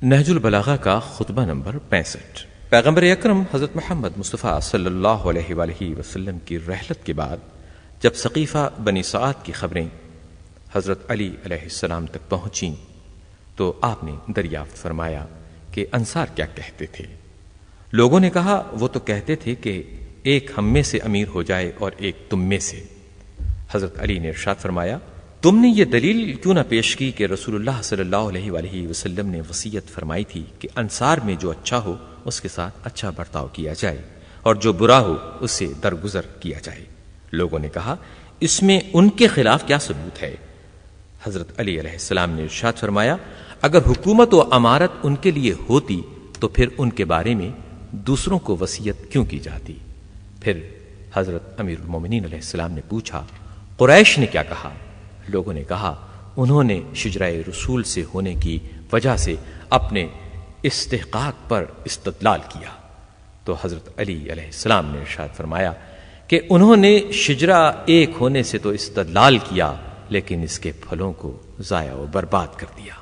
نہج البلاغہ کا خطبہ نمبر 65۔ پیغمبر اکرم حضرت محمد مصطفیٰ صلی اللہ علیہ وآلہ وسلم کی رحلت کے بعد جب ثقیفہ بنی سعد کی خبریں حضرت علی علیہ السلام تک پہنچیں تو آپ نے دریافت فرمایا کہ انصار کیا کہتے تھے۔ لوگوں نے کہا وہ تو کہتے تھے کہ ایک ہم میں سے امیر ہو جائے اور ایک تم میں سے۔ حضرت علی نے ارشاد فرمایا تم نے یہ دلیل کیوں نہ پیش کی کہ رسول اللہ صلی اللہ علیہ وآلہ وسلم نے وصیت فرمائی تھی کہ انصار میں جو اچھا ہو اس کے ساتھ اچھا برتاؤ کیا جائے اور جو برا ہو اس سے درگزر کیا جائے۔ لوگوں نے کہا اس میں ان کے خلاف کیا ثبوت ہے؟ حضرت علی علیہ السلام نے ارشاد فرمایا اگر حکومت و امارت ان کے لیے ہوتی تو پھر ان کے بارے میں دوسروں کو وصیت کیوں کی جاتی؟ پھر حضرت امیر المومنین علیہ السلام نے پوچھا قریش نے کیا کہا؟ لوگوں نے کہا انہوں نے شجرہ رسول سے ہونے کی وجہ سے اپنے استحقاق پر استدلال کیا۔ تو حضرت علی علیہ السلام نے ارشاد فرمایا کہ انہوں نے شجرہ ایک ہونے سے تو استدلال کیا لیکن اس کے پھلوں کو ضائع و برباد کر دیا۔